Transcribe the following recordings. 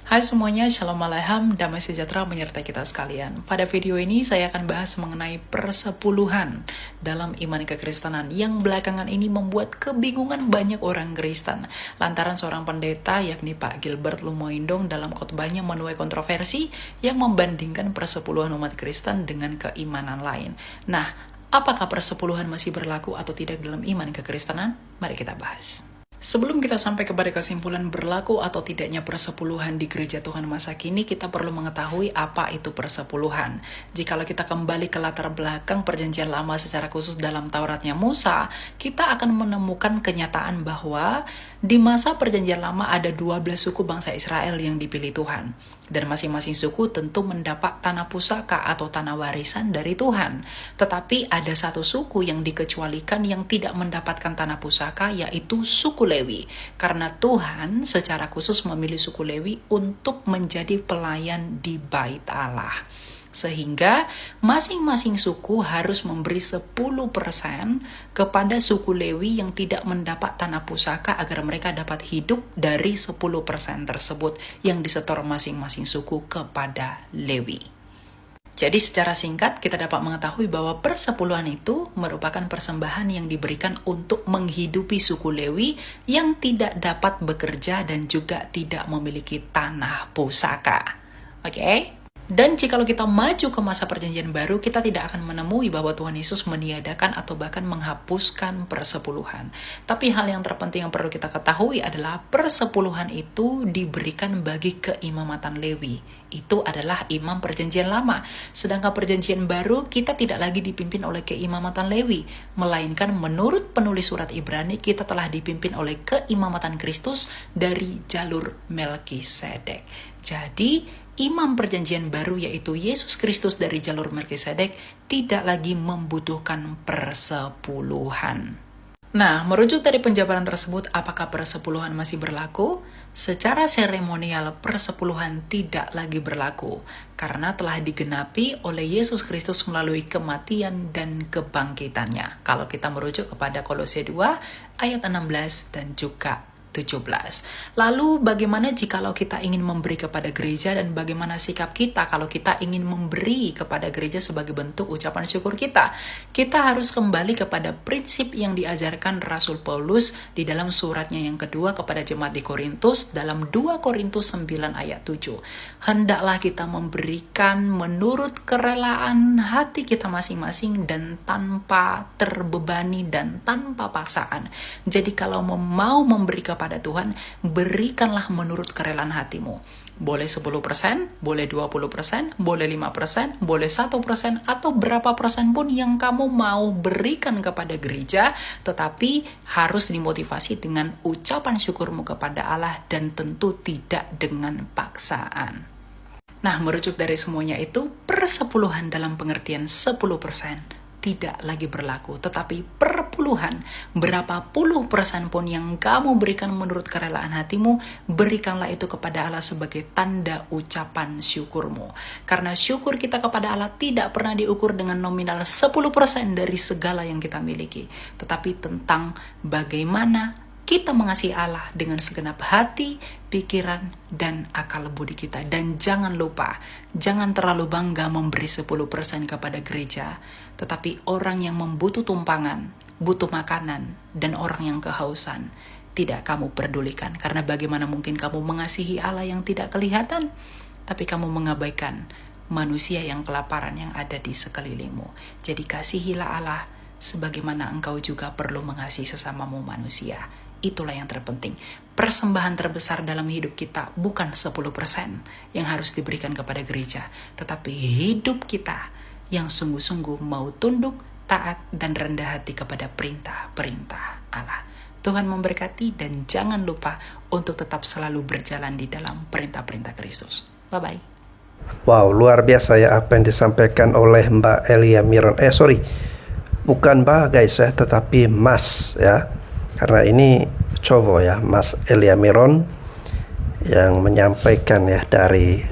Hai semuanya, Shalom Alaikum, damai sejahtera menyertai kita sekalian. Pada video ini saya akan bahas mengenai persepuluhan dalam iman kekristenan yang belakangan ini membuat kebingungan banyak orang Kristen. Lantaran seorang pendeta yakni Pak Gilbert Lumoindong dalam khotbahnya menuai kontroversi yang membandingkan persepuluhan umat Kristen dengan keimanan lain. Nah, apakah persepuluhan masih berlaku atau tidak dalam iman kekristenan? Mari kita bahas. Sebelum kita sampai kepada kesimpulan berlaku atau tidaknya persepuluhan di gereja Tuhan masa kini, kita perlu mengetahui apa itu persepuluhan. Jikalau kita kembali ke latar belakang perjanjian lama secara khusus dalam Tauratnya Musa, kita akan menemukan kenyataan bahwa di masa perjanjian lama ada 12 suku bangsa Israel yang dipilih Tuhan. Dan masing-masing suku tentu mendapat tanah pusaka atau tanah warisan dari Tuhan. Tetapi ada satu suku yang dikecualikan yang tidak mendapatkan tanah pusaka, yaitu suku Lewi. Karena Tuhan secara khusus memilih suku Lewi untuk menjadi pelayan di Bait Allah. Sehingga masing-masing suku harus memberi 10% kepada suku Lewi yang tidak mendapat tanah pusaka agar mereka dapat hidup dari 10% tersebut yang disetor masing-masing suku kepada Lewi. Jadi secara singkat kita dapat mengetahui bahwa persepuluhan itu merupakan persembahan yang diberikan untuk menghidupi suku Lewi yang tidak dapat bekerja dan juga tidak memiliki tanah pusaka. Oke? Dan jikalau kita maju ke masa perjanjian baru, kita tidak akan menemui bahwa Tuhan Yesus meniadakan atau bahkan menghapuskan persepuluhan. Tapi hal yang terpenting yang perlu kita ketahui adalah persepuluhan itu diberikan bagi keimamatan Lewi. Itu adalah imam perjanjian lama. Sedangkan perjanjian baru kita tidak lagi dipimpin oleh keimamatan Lewi, melainkan menurut penulis surat Ibrani kita telah dipimpin oleh keimamatan Kristus dari jalur Melkisedek. Jadi imam perjanjian baru yaitu Yesus Kristus dari jalur Melkisedek tidak lagi membutuhkan persepuluhan. Nah, merujuk dari penjabaran tersebut, apakah persepuluhan masih berlaku? Secara seremonial, persepuluhan tidak lagi berlaku karena telah digenapi oleh Yesus Kristus melalui kematian dan kebangkitannya. Kalau kita merujuk kepada Kolose 2 ayat 16 dan juga 17. Lalu bagaimana jikalau kita ingin memberi kepada gereja dan bagaimana sikap kita kalau kita ingin memberi kepada gereja sebagai bentuk ucapan syukur kita? Kita harus kembali kepada prinsip yang diajarkan Rasul Paulus di dalam suratnya yang kedua kepada jemaat di Korintus dalam 2 Korintus 9 ayat 7. Hendaklah kita memberikan menurut kerelaan hati kita masing-masing dan tanpa terbebani dan tanpa paksaan. Jadi kalau mau memberi kepada Tuhan, berikanlah menurut kerelaan hatimu. Boleh 10%, boleh 20%, boleh 5%, boleh 1%, atau berapa persen pun yang kamu mau berikan kepada gereja, tetapi harus dimotivasi dengan ucapan syukurmu kepada Allah dan tentu tidak dengan paksaan. Nah, merujuk dari semuanya itu, persepuluhan dalam pengertian 10% tidak lagi berlaku, tetapi perpuluhan, berapa puluh persen pun yang kamu berikan menurut kerelaan hatimu, berikanlah itu kepada Allah sebagai tanda ucapan syukurmu. Karena syukur kita kepada Allah tidak pernah diukur dengan nominal 10% dari segala yang kita miliki, tetapi tentang bagaimana kita mengasihi Allah dengan segenap hati, pikiran, dan akal budi kita. Dan jangan lupa, jangan terlalu bangga memberi 10% kepada gereja. Tetapi orang yang membutuh tumpangan, butuh makanan, dan orang yang kehausan, tidak kamu pedulikan. Karena bagaimana mungkin kamu mengasihi Allah yang tidak kelihatan, tapi kamu mengabaikan manusia yang kelaparan yang ada di sekelilingmu. Jadi kasihilah Allah, sebagaimana engkau juga perlu mengasihi sesamamu manusia. Itulah yang terpenting. Persembahan terbesar dalam hidup kita bukan 10% yang harus diberikan kepada gereja, tetapi hidup kita yang sungguh-sungguh mau tunduk, taat, dan rendah hati kepada perintah-perintah Allah. Tuhan memberkati dan jangan lupa untuk tetap selalu berjalan di dalam perintah-perintah Kristus. Bye-bye. Wow, luar biasa ya apa yang disampaikan oleh Mbak Elia Miron. Bukan Mbak guys ya, tetapi Mas ya. Karena ini cowok ya, Mas Elia Miron yang menyampaikan ya dari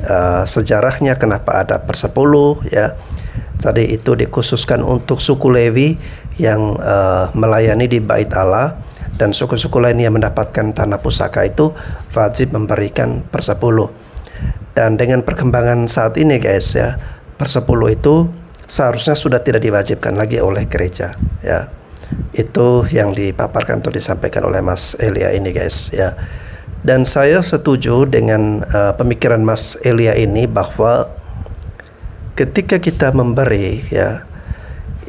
sejarahnya kenapa ada persepuluh ya. Tadi itu dikhususkan untuk suku Lewi yang melayani di Bait Allah, dan suku-suku lain yang mendapatkan tanah pusaka itu wajib memberikan persepuluh. Dan dengan perkembangan saat ini guys ya, persepuluh itu seharusnya sudah tidak diwajibkan lagi oleh gereja ya. Itu yang dipaparkan atau disampaikan oleh Mas Elia ini guys ya. Dan saya setuju dengan pemikiran Mas Elia ini bahwa ketika kita memberi ya,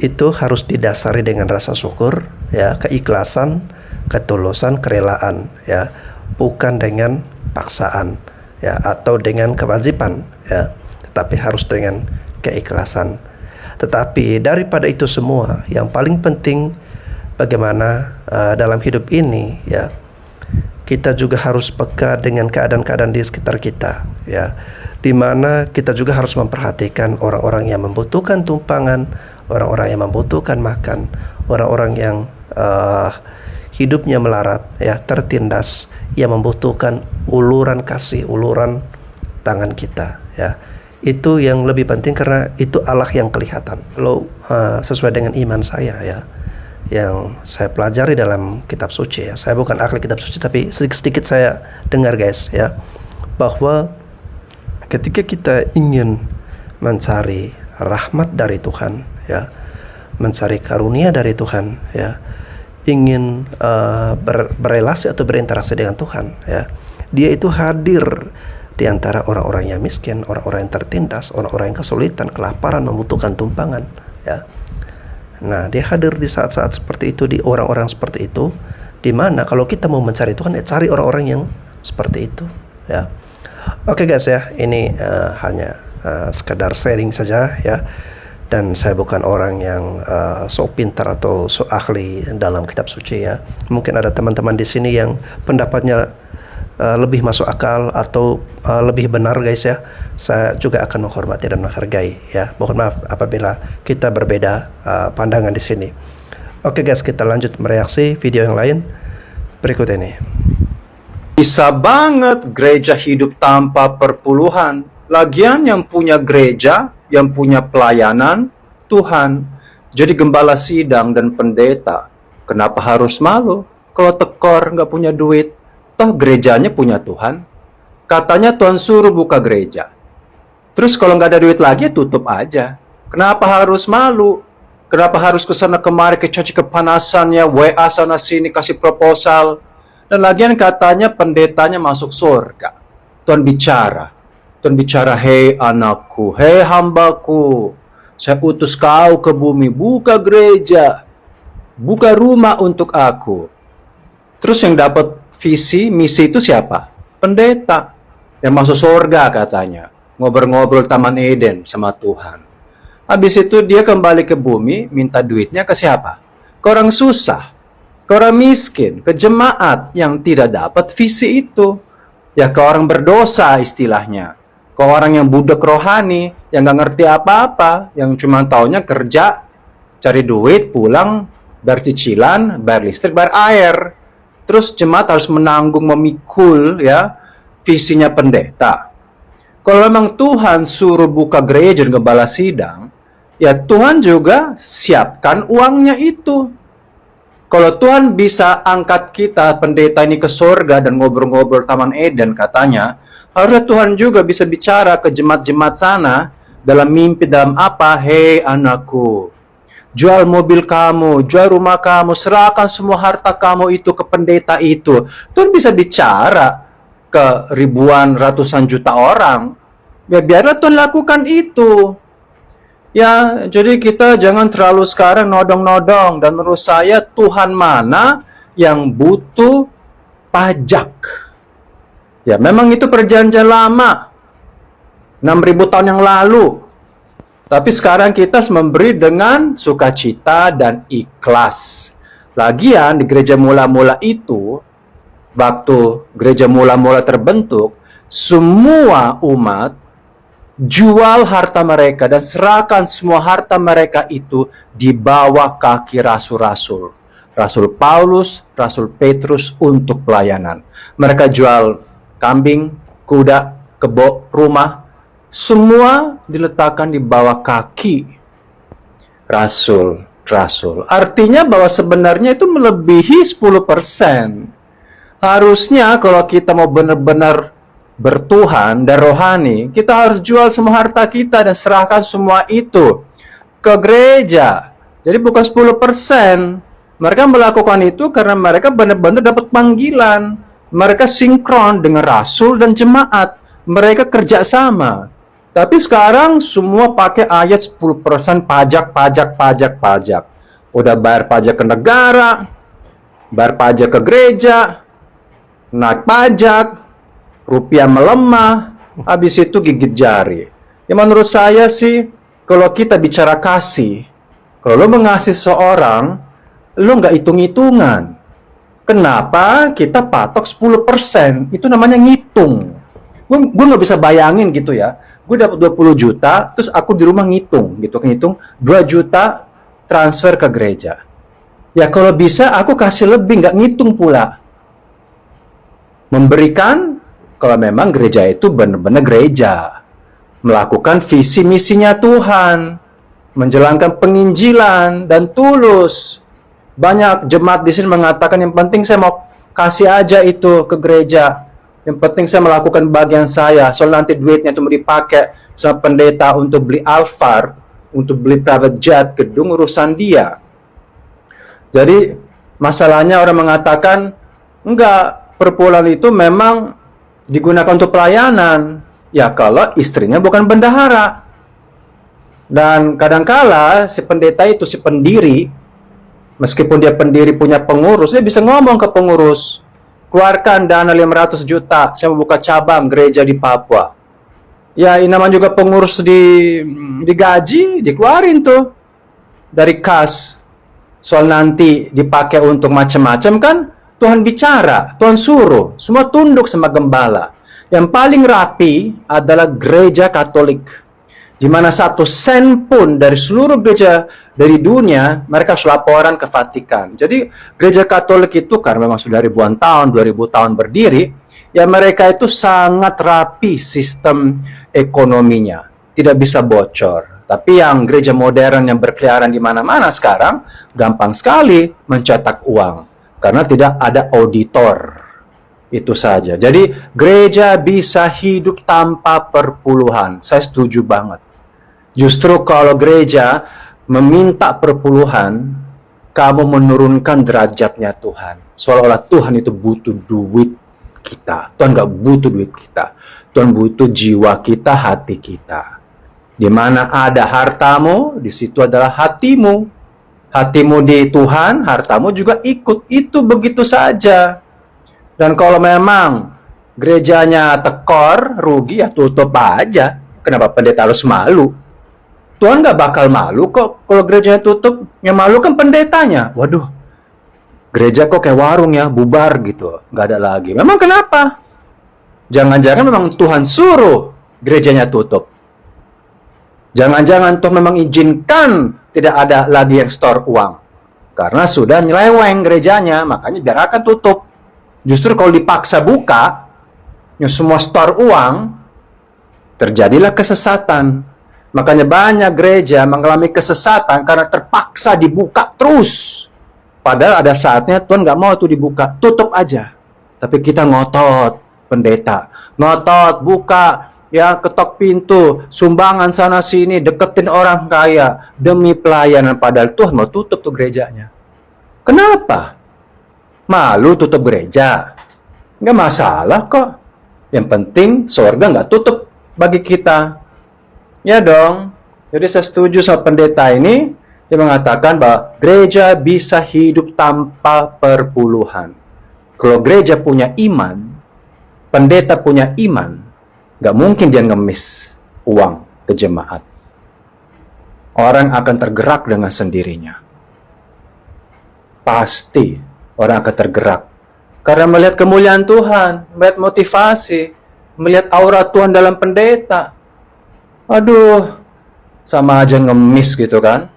itu harus didasari dengan rasa syukur ya, keikhlasan, ketulusan, kerelaan ya, bukan dengan paksaan ya atau dengan kewajiban ya, tetapi harus dengan keikhlasan. Tetapi daripada itu semua, yang paling penting bagaimana dalam hidup ini ya, kita juga harus peka dengan keadaan-keadaan di sekitar kita ya, di mana kita juga harus memperhatikan orang-orang yang membutuhkan tumpangan, orang-orang yang membutuhkan makan, orang-orang yang hidupnya melarat ya, tertindas, yang membutuhkan uluran kasih, uluran tangan kita ya. Itu yang lebih penting karena itu Allah yang kelihatan. Lo sesuai dengan iman saya ya, yang saya pelajari dalam kitab suci ya. Saya bukan ahli kitab suci, tapi sedikit-sedikit saya dengar guys ya, bahwa ketika kita ingin mencari rahmat dari Tuhan ya, mencari karunia dari Tuhan ya, ingin berrelasi atau berinteraksi dengan Tuhan ya, Dia itu hadir di antara orang-orang yang miskin, orang-orang yang tertindas, orang-orang yang kesulitan, kelaparan, membutuhkan tumpangan ya. Nah, Dia hadir di saat-saat seperti itu, di orang-orang seperti itu, di mana kalau kita mau mencari Tuhan ya cari orang-orang yang seperti itu ya. Oke guys ya, ini hanya sekedar sharing saja ya, dan saya bukan orang yang so pintar atau so ahli dalam kitab suci ya. Mungkin ada teman-teman di sini yang pendapatnya lebih masuk akal atau lebih benar guys ya. Saya juga akan menghormati dan menghargai ya. Mohon maaf apabila kita berbeda pandangan di sini. Oke guys, kita lanjut mereaksi video yang lain berikut ini. Bisa banget gereja hidup tanpa perpuluhan. Lagian yang punya gereja, yang punya pelayanan, Tuhan. Jadi gembala sidang dan pendeta, kenapa harus malu? Kalau tekor nggak punya duit, toh gerejanya punya Tuhan. Katanya Tuhan suruh buka gereja. Terus kalau nggak ada duit lagi, tutup aja. Kenapa harus malu? Kenapa harus kesana kemari, kecaci kepanasannya, WA sana sini, kasih proposal. Dan lagian katanya pendetanya masuk surga. Tuhan bicara, hei anakku, hei hambaku, saya utus kau ke bumi, buka gereja, buka rumah untuk aku. Terus yang dapat visi, misi itu siapa? Pendeta. Yang masuk surga katanya. Ngobrol-ngobrol Taman Eden sama Tuhan. Habis itu dia kembali ke bumi, minta duitnya ke siapa? Ke orang susah, ke orang miskin, ke jemaat yang tidak dapat visi itu. Ya ke orang berdosa istilahnya. Ke orang yang budak rohani, yang gak ngerti apa-apa, yang cuma taunya kerja, cari duit, pulang, bayar cicilan, bayar listrik, bayar air. Terus jemaat harus menanggung, memikul ya visinya pendeta. Kalau memang Tuhan suruh buka gereja dan gembala sidang, ya Tuhan juga siapkan uangnya itu. Kalau Tuhan bisa angkat kita pendeta ini ke surga dan ngobrol-ngobrol Taman Eden katanya, harusnya Tuhan juga bisa bicara ke jemaat-jemaat sana dalam mimpi, dalam apa? Hei anakku, jual mobil kamu, jual rumah kamu, serahkan semua harta kamu itu ke pendeta itu. Tuhan bisa bicara ke ribuan, ratusan juta orang. Ya biarlah Tuhan lakukan itu. Ya, jadi kita jangan terlalu sekarang nodong-nodong. Dan menurut saya Tuhan mana yang butuh pajak? Ya, memang itu perjanjian lama. 6.000 tahun yang lalu. Tapi sekarang kita harus memberi dengan sukacita dan ikhlas. Lagian di gereja mula-mula itu, waktu gereja mula-mula terbentuk, semua umat jual harta mereka dan serahkan semua harta mereka itu di bawah kaki rasul-rasul. Rasul Paulus, Rasul Petrus untuk pelayanan. Mereka jual kambing, kuda, kebo, rumah, semua diletakkan di bawah kaki rasul-rasul. Artinya bahwa sebenarnya itu melebihi 10%. Harusnya kalau kita mau benar-benar bertuhan dan rohani, kita harus jual semua harta kita dan serahkan semua itu ke gereja. Jadi bukan 10%. Mereka melakukan itu karena mereka benar-benar dapat panggilan. Mereka sinkron dengan rasul dan jemaat. Mereka kerjasama. Tapi sekarang semua pakai ayat 10% pajak. Udah bayar pajak ke negara, bayar pajak ke gereja, naik pajak, rupiah melemah, habis itu gigit jari. Ya menurut saya sih, kalau kita bicara kasih, kalau lo mengasihi seorang, lo nggak hitung-hitungan. Kenapa kita patok 10%? Itu namanya ngitung. Gue nggak bisa bayangin gitu ya. Gue dapat 20 juta, terus aku di rumah ngitung 2 juta transfer ke gereja. Ya kalau bisa aku kasih lebih, nggak ngitung pula. Memberikan, kalau memang gereja itu benar-benar gereja. Melakukan visi misinya Tuhan. Menjalankan penginjilan dan tulus. Banyak jemaat di sini mengatakan yang penting saya mau kasih aja itu ke gereja. Yang penting saya melakukan bagian saya. Soal nanti duitnya itu mau dipakai sama pendeta untuk beli Alphard, untuk beli private jet, gedung urusan dia. Jadi masalahnya orang mengatakan enggak, perpuluhan itu memang digunakan untuk pelayanan. Ya kalau istrinya bukan bendahara. Dan kadangkala si pendeta itu, si pendiri, meskipun dia pendiri punya pengurus, dia bisa ngomong ke pengurus, keluarkan dana 500 juta, saya mau buka cabang gereja di Papua. Ya, ini namanya juga pengurus digaji, dikeluarin tuh dari kas. Soal nanti dipakai untuk macam-macam kan, Tuhan bicara, Tuhan suruh, semua tunduk sama gembala. Yang paling rapi adalah gereja Katolik. Di mana 1 sen pun dari seluruh gereja dari dunia, mereka harus laporan ke Vatikan. Jadi gereja Katolik itu karena memang sudah ribuan tahun, 2000 tahun berdiri, ya mereka itu sangat rapi sistem ekonominya. Tidak bisa bocor. Tapi yang gereja modern yang berkeliaran di mana-mana sekarang, gampang sekali mencetak uang. Karena tidak ada auditor. Itu saja. Jadi gereja bisa hidup tanpa perpuluhan. Saya setuju banget. Justru kalau gereja meminta perpuluhan, kamu menurunkan derajatnya Tuhan. Seolah-olah Tuhan itu butuh duit kita. Tuhan nggak butuh duit kita. Tuhan butuh jiwa kita, hati kita. Di mana ada hartamu, di situ adalah hatimu. Hatimu di Tuhan, hartamu juga ikut. Itu begitu saja. Dan kalau memang gerejanya tekor, rugi, ya tutup aja. Kenapa pendeta harus malu? Tuhan nggak bakal malu kok kalau gerejanya tutup. Yang malu kan pendetanya. Waduh, gereja kok kayak warung ya, bubar gitu. Nggak ada lagi. Memang kenapa? Jangan-jangan memang Tuhan suruh gerejanya tutup. Jangan-jangan Tuhan memang izinkan tidak ada lagi yang store uang. Karena sudah nyeleweng gerejanya, makanya biar akan tutup. Justru kalau dipaksa buka, yang semua store uang, terjadilah kesesatan. Makanya banyak gereja mengalami kesesatan karena terpaksa dibuka terus. Padahal ada saatnya Tuhan nggak mau itu dibuka, tutup aja. Tapi kita ngotot, pendeta. Ngotot, buka, ya ketok pintu, sumbangan sana sini, deketin orang kaya demi pelayanan. Padahal Tuhan mau tutup tuh gerejanya. Kenapa? Malu tutup gereja? Nggak masalah kok. Yang penting surga nggak tutup bagi kita. Ya dong. Jadi saya setuju sama pendeta ini. Dia mengatakan bahwa gereja bisa hidup tanpa perpuluhan. Kalau gereja punya iman, pendeta punya iman, nggak mungkin dia ngemis uang ke jemaat. Orang akan tergerak dengan sendirinya. Pasti orang akan tergerak. Karena melihat kemuliaan Tuhan, melihat motivasi, melihat aura Tuhan dalam pendeta. Aduh, sama aja ngemis gitu kan.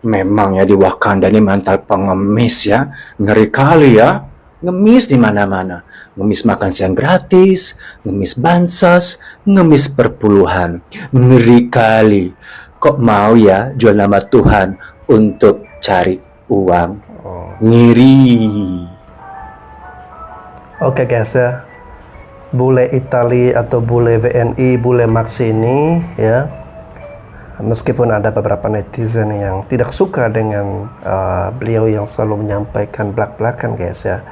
Memang ya di Wakanda ini mantal pengemis ya. Ngeri kali ya. Ngemis di mana-mana. Ngemis makan siang gratis, ngemis bansos, ngemis perpuluhan. Ngeri kali. Kok mau ya jual nama Tuhan untuk cari uang? Ngiri. Oke guys ya. bule Itali atau bule WNI, bule Max ini ya, meskipun ada beberapa netizen yang tidak suka dengan beliau yang selalu menyampaikan belak-belakan guys ya,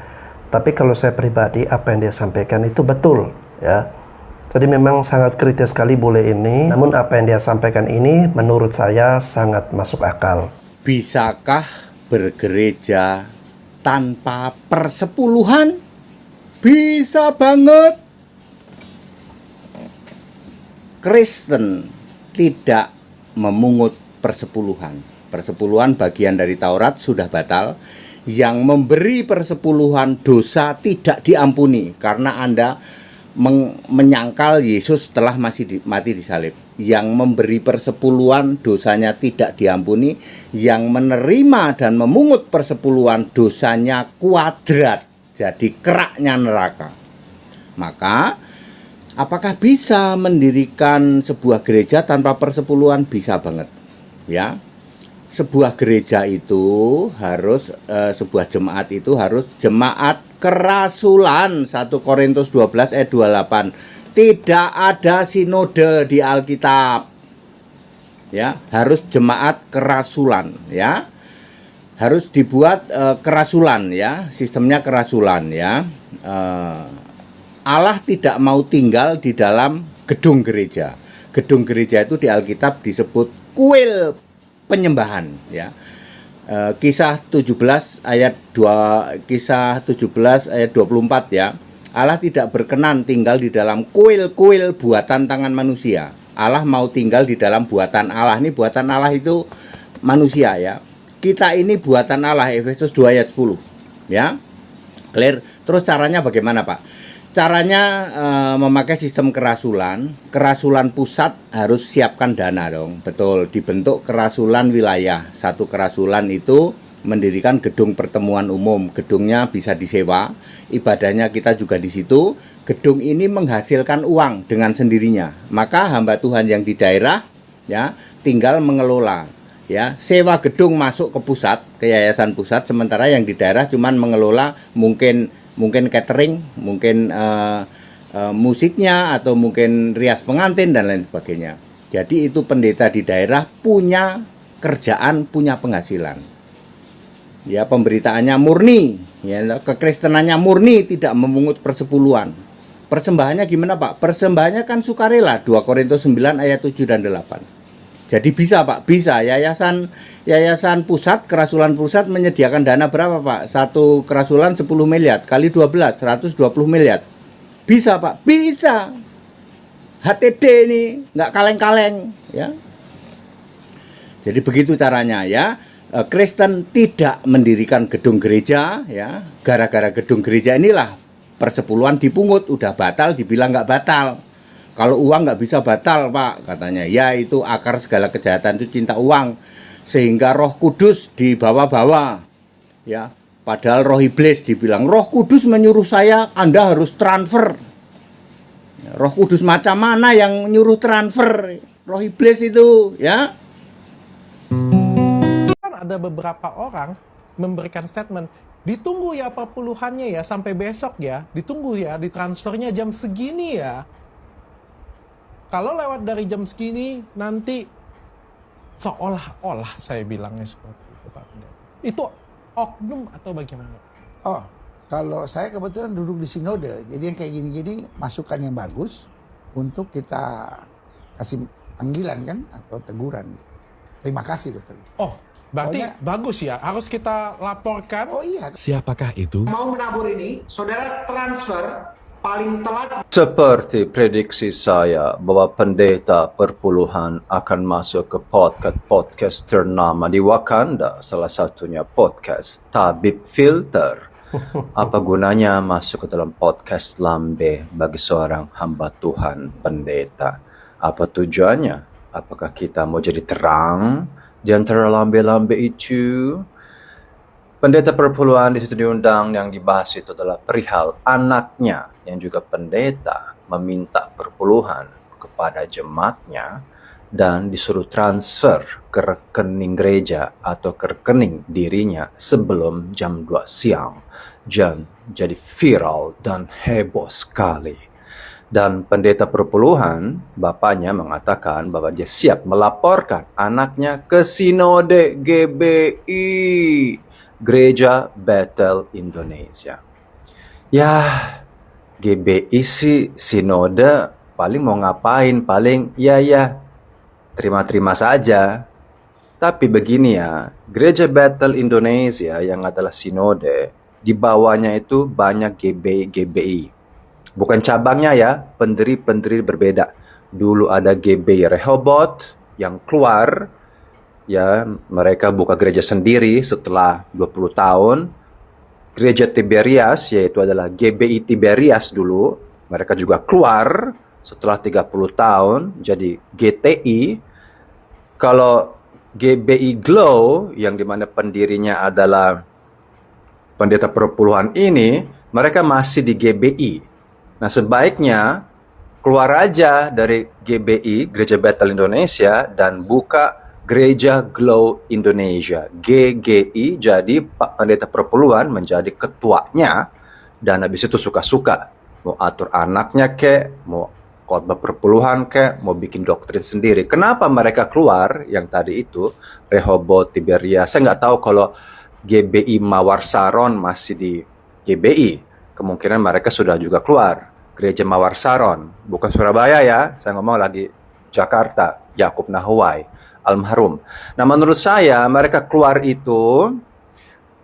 tapi kalau saya pribadi apa yang dia sampaikan itu betul ya. Jadi memang sangat kritis sekali bule ini, namun apa yang dia sampaikan ini menurut saya sangat masuk akal. Bisakah bergereja tanpa persepuluhan? Bisa banget. Kristen tidak memungut persepuluhan. Persepuluhan bagian dari Taurat sudah batal. Yang memberi persepuluhan dosa tidak diampuni karena Anda menyangkal Yesus telah mati disalib. Yang memberi persepuluhan dosanya tidak diampuni. Yang menerima dan memungut persepuluhan dosanya kuadrat, jadi keraknya neraka. Maka apakah bisa mendirikan sebuah gereja tanpa persepuluhan? Bisa banget ya. Sebuah gereja itu harus sebuah jemaat itu harus jemaat kerasulan. 1 Korintus 12 ayat 28. Tidak ada sinode di Alkitab. Ya, harus jemaat kerasulan ya. Harus dibuat kerasulan ya, sistemnya kerasulan ya. Allah tidak mau tinggal di dalam gedung gereja. Gedung gereja itu di Alkitab disebut kuil penyembahan ya. Kisah 17 ayat 24 ya. Allah tidak berkenan tinggal di dalam kuil-kuil buatan tangan manusia. Allah mau tinggal di dalam buatan Allah. Ini buatan Allah itu manusia ya. Kita ini buatan Allah, Efesus 2 ayat 10 ya. Clear? Terus caranya bagaimana Pak? Caranya memakai sistem kerasulan. Kerasulan pusat harus siapkan dana dong. Betul, dibentuk kerasulan wilayah. Satu kerasulan itu mendirikan gedung pertemuan umum. Gedungnya bisa disewa, ibadahnya kita juga di situ. Gedung ini menghasilkan uang dengan sendirinya. Maka hamba Tuhan yang di daerah ya tinggal mengelola. Ya, sewa gedung masuk ke pusat, ke yayasan pusat, sementara yang di daerah cuman mengelola mungkin catering, mungkin musiknya, atau mungkin rias pengantin dan lain sebagainya. Jadi itu pendeta di daerah punya kerjaan, punya penghasilan. Ya, pemberitaannya murni, ya, kekristenannya murni, tidak memungut persepuluhan. Persembahannya gimana Pak? Persembahannya kan sukarela, 2 Korintus 9 ayat 7 dan 8. Jadi bisa Pak, bisa. Yayasan pusat, kerasulan pusat menyediakan dana berapa Pak? Satu kerasulan 10 miliar kali 12, 120 miliar. Bisa Pak, bisa. HTD ini nggak kaleng-kaleng ya. Jadi begitu caranya ya. Kristen tidak mendirikan gedung gereja ya. Gara-gara gedung gereja inilah persepuluhan dipungut, udah batal dibilang nggak batal. Kalau uang nggak bisa batal Pak, katanya. Ya, itu akar segala kejahatan itu cinta uang. Sehingga Roh Kudus dibawa-bawa. Ya, padahal roh iblis dibilang, Roh Kudus menyuruh saya, Anda harus transfer. Roh Kudus macam mana yang nyuruh transfer? Roh iblis itu, ya. Ada beberapa orang memberikan statement, ditunggu ya perpuluhannya ya sampai besok ya, ditunggu ya ditransfernya jam segini ya. Kalau lewat dari jam segini nanti seolah-olah saya bilangnya seperti itu Pak. Itu oknum atau bagaimana? Oh, kalau saya kebetulan duduk di sinode, jadi yang kayak gini-gini masukan yang bagus untuk kita kasih panggilan kan atau teguran. Terima kasih dokter. Oh, berarti bagus ya, harus kita laporkan. Oh iya. Siapakah itu? Mau menabur ini, saudara transfer paling telat. Seperti prediksi saya bahwa pendeta perpuluhan akan masuk ke podcast ternama di Wakanda, salah satunya podcast Tabib Filter. Apa gunanya masuk ke dalam podcast lambe bagi seorang hamba Tuhan pendeta? Apa tujuannya? Apakah kita mau jadi terang di antara lambe-lambe itu? Pendeta perpuluhan di situ diundang, yang dibahas itu adalah perihal anaknya yang juga pendeta meminta perpuluhan kepada jemaatnya dan disuruh transfer ke rekening gereja atau ke rekening dirinya sebelum jam 2 siang. Jadi viral dan heboh sekali. Dan pendeta perpuluhan, bapaknya mengatakan bahwa dia siap melaporkan anaknya ke Sinode GBI, Gereja Bethel Indonesia. Ya, GBI sih Sinode paling mau ngapain, paling ya terima-terima saja. Tapi begini ya, Gereja Bethel Indonesia yang adalah Sinode, di bawahnya itu banyak GBI. Bukan cabangnya ya, pendiri-pendiri berbeda. Dulu ada GBI Rehoboth yang keluar, ya mereka buka gereja sendiri setelah 20 tahun. Gereja Tiberias, yaitu adalah GBI Tiberias dulu, mereka juga keluar setelah 30 tahun, jadi GTI. Kalau GBI Glow, yang dimana pendirinya adalah pendeta perpuluhan ini, mereka masih di GBI. Nah, sebaiknya keluar aja dari GBI, Gereja Bethel Indonesia, dan buka Gereja Glow Indonesia, GGI, jadi Pak Pendeta Perpuluhan menjadi ketuanya, dan habis itu suka-suka. Mau atur anaknya kek, mau khotbah perpuluhan kek, mau bikin doktrin sendiri. Kenapa mereka keluar yang tadi itu, Rehoboth, Tiberias? Saya nggak tahu kalau GBI Mawar Saron masih di GBI. Kemungkinan mereka sudah juga keluar. Gereja Mawar Saron, bukan Surabaya ya, saya ngomong lagi Jakarta, Yakub Nahuai, almarhum. Nah, menurut saya mereka keluar itu,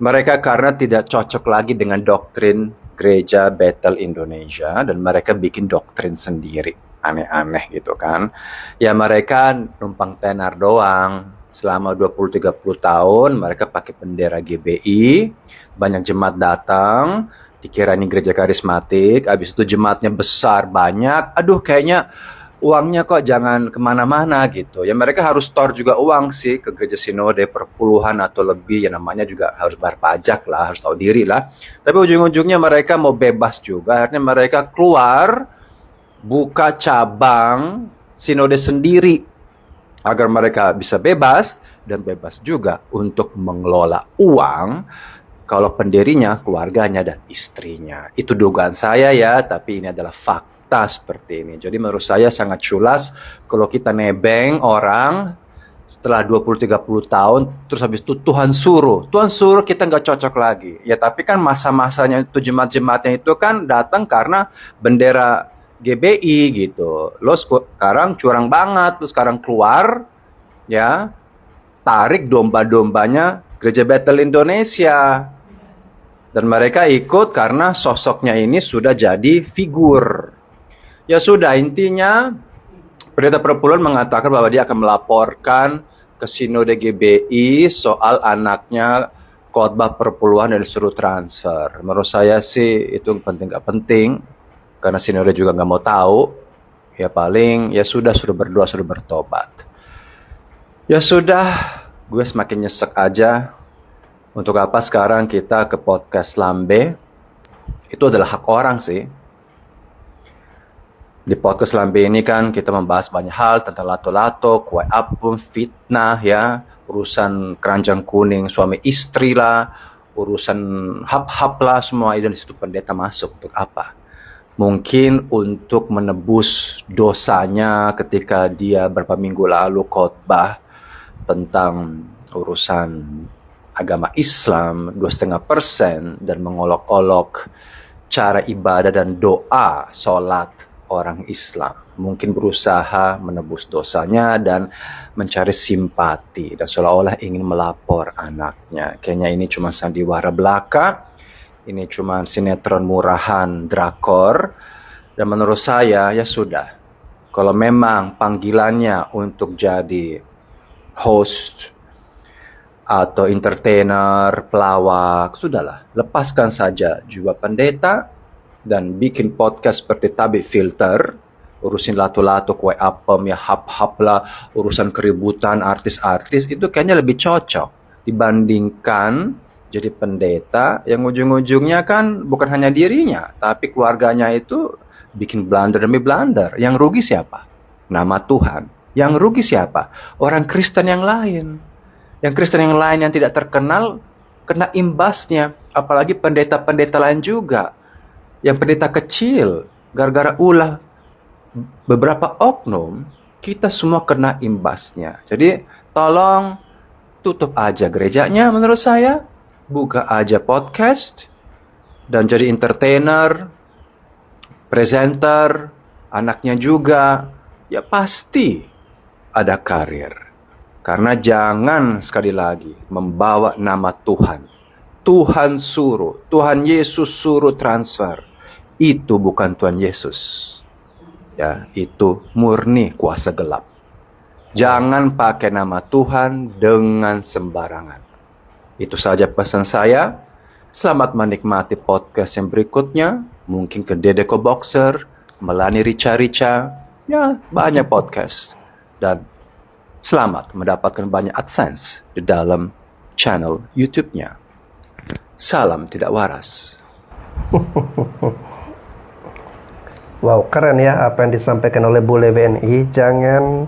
mereka karena tidak cocok lagi dengan doktrin Gereja Bethel Indonesia, dan mereka bikin doktrin sendiri, aneh-aneh gitu kan. Ya mereka numpang tenar doang, selama 20-30 tahun mereka pakai bendera GBI, banyak jemaat datang, dikira ini gereja karismatik, habis itu jemaatnya besar, banyak, aduh kayaknya uangnya kok jangan kemana-mana gitu. Ya mereka harus store juga uang sih ke gereja sinode perpuluhan atau lebih, ya namanya juga harus bayar pajak lah, harus tahu diri lah. Tapi ujung-ujungnya mereka mau bebas juga, akhirnya mereka keluar, buka cabang sinode sendiri, agar mereka bisa bebas, dan bebas juga untuk mengelola uang, kalau pendirinya, keluarganya, dan istrinya. Itu dugaan saya ya, tapi ini adalah fakta seperti ini. Jadi menurut saya sangat culas kalau kita nebeng orang setelah 20-30 tahun, terus habis itu Tuhan suruh kita nggak cocok lagi. Ya tapi kan masa-masanya itu jemaat-jemaatnya itu kan datang karena bendera GBI gitu. Lo sekarang curang banget, lo sekarang keluar, ya tarik domba-dombanya Gereja Bethel Indonesia. Dan mereka ikut karena sosoknya ini sudah jadi figur. Ya sudah, intinya Pendeta Perpuluhan mengatakan bahwa dia akan melaporkan ke Sinode GBI soal anaknya khotbah perpuluhan dan disuruh transfer. Menurut saya sih itu penting gak penting, karena Sinode juga nggak mau tahu. Ya paling ya sudah, suruh berdoa, suruh bertobat. Ya sudah, gue semakin nyesek aja. Untuk apa sekarang kita ke podcast Lambe? Itu adalah hak orang sih. Di podcast Lambe ini kan kita membahas banyak hal tentang lato-lato, kue apem, fitnah ya, urusan keranjang kuning suami istri lah, urusan hap-hap lah, semua itu. Dan situ pendeta masuk untuk apa? Mungkin untuk menebus dosanya ketika dia beberapa minggu lalu khotbah tentang urusan agama Islam 2,5% dan mengolok-olok cara ibadah dan doa sholat orang Islam. Mungkin berusaha menebus dosanya dan mencari simpati dan seolah-olah ingin melapor anaknya. Kayaknya ini cuma sandiwara belaka, ini cuma sinetron murahan drakor. Dan menurut saya ya sudah, kalau memang panggilannya untuk jadi host atau entertainer, pelawak, sudahlah, lepaskan saja jiwa pendeta dan bikin podcast seperti Tabi Filter, urusin lato-lato, kue apem, ya hap-hap lah, urusan keributan artis-artis, itu kayaknya lebih cocok dibandingkan jadi pendeta yang ujung-ujungnya kan bukan hanya dirinya, tapi keluarganya itu bikin blunder demi blunder. Yang rugi siapa? Nama Tuhan. Yang rugi siapa? Orang Kristen yang lain. Yang Kristen yang lain yang tidak terkenal kena imbasnya, apalagi pendeta-pendeta lain juga. Yang pendeta kecil, gara-gara ulah beberapa oknum, kita semua kena imbasnya. Jadi tolong tutup aja gerejanya menurut saya, buka aja podcast, dan jadi entertainer, presenter, anaknya juga, ya pasti ada karir. Karena jangan sekali lagi membawa nama Tuhan. Tuhan suruh, Tuhan Yesus suruh transfer. Itu bukan Tuhan Yesus. Ya, itu murni kuasa gelap. Jangan pakai nama Tuhan dengan sembarangan. Itu saja pesan saya. Selamat menikmati podcast yang berikutnya. Mungkin ke Dedeko Boxer, Melani Rica-Rica, ya banyak podcast. Dan selamat mendapatkan banyak AdSense di dalam channel YouTube-nya. Salam tidak waras. Wow, keren ya apa yang disampaikan oleh Bule WNI. Jangan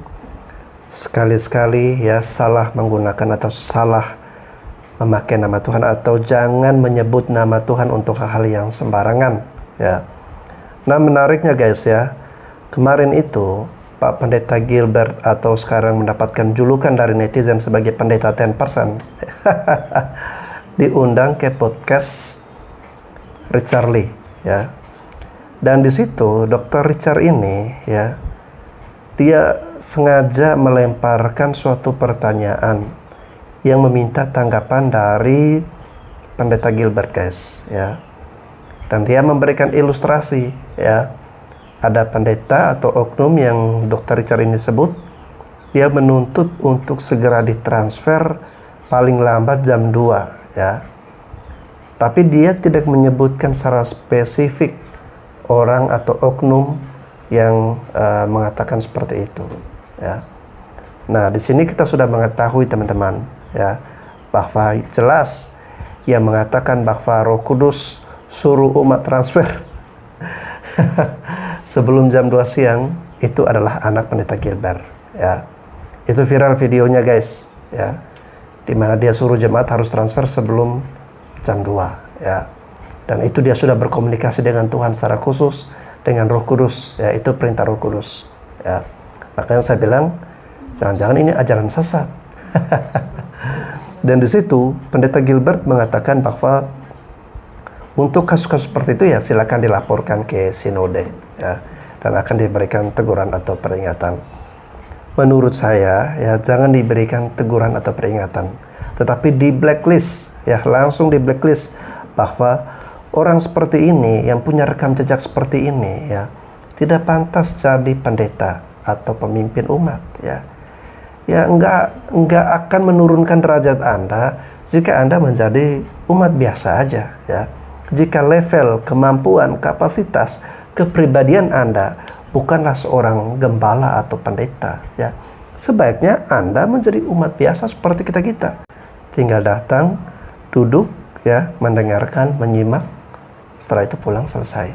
sekali-sekali ya salah menggunakan atau salah memakai nama Tuhan, atau jangan menyebut nama Tuhan untuk hal-hal yang sembarangan ya. Nah, menariknya guys ya, kemarin itu Pak Pendeta Gilbert, atau sekarang mendapatkan julukan dari netizen sebagai Pendeta 10%, diundang ke podcast Richard Lee ya. Dan di situ Dr. Richard ini ya, dia sengaja melemparkan suatu pertanyaan yang meminta tanggapan dari Pendeta Gilbert guys ya. Dan dia memberikan ilustrasi ya. Ada pendeta atau oknum yang Dr. Richard ini sebut, dia menuntut untuk segera ditransfer paling lambat jam 2 ya. Tapi dia tidak menyebutkan secara spesifik orang atau oknum yang mengatakan seperti itu ya. Nah, di sini kita sudah mengetahui teman-teman ya, bahwa jelas yang mengatakan bahwa Roh Kudus suruh umat transfer sebelum jam 2 siang itu adalah anak Pendeta Gilbert ya. Itu viral videonya guys ya, dimana dia suruh jemaat harus transfer sebelum jam 2 ya. Dan itu dia sudah berkomunikasi dengan Tuhan secara khusus, dengan Roh Kudus ya, itu perintah Roh Kudus ya. Makanya saya bilang jangan-jangan ini ajaran sesat. Dan di situ Pendeta Gilbert mengatakan bahwa untuk kasus-kasus seperti itu ya silakan dilaporkan ke sinode ya, dan akan diberikan teguran atau peringatan. Menurut saya ya, jangan diberikan teguran atau peringatan, tetapi di blacklist ya, langsung di blacklist bahwa orang seperti ini yang punya rekam jejak seperti ini ya, tidak pantas jadi pendeta atau pemimpin umat ya. Ya enggak akan menurunkan derajat Anda jika Anda menjadi umat biasa aja ya. Jika level kemampuan, kapasitas, kepribadian Anda bukanlah seorang gembala atau pendeta ya, sebaiknya Anda menjadi umat biasa seperti kita-kita. Tinggal datang, duduk ya, mendengarkan, menyimak, setelah itu pulang, selesai.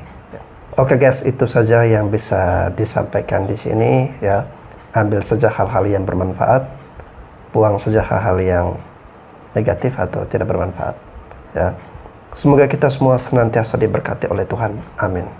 Oke guys, itu saja yang bisa disampaikan di sini ya. Ambil saja hal-hal yang bermanfaat, buang saja hal-hal yang negatif atau tidak bermanfaat ya. Semoga kita semua senantiasa diberkati oleh Tuhan. Amin.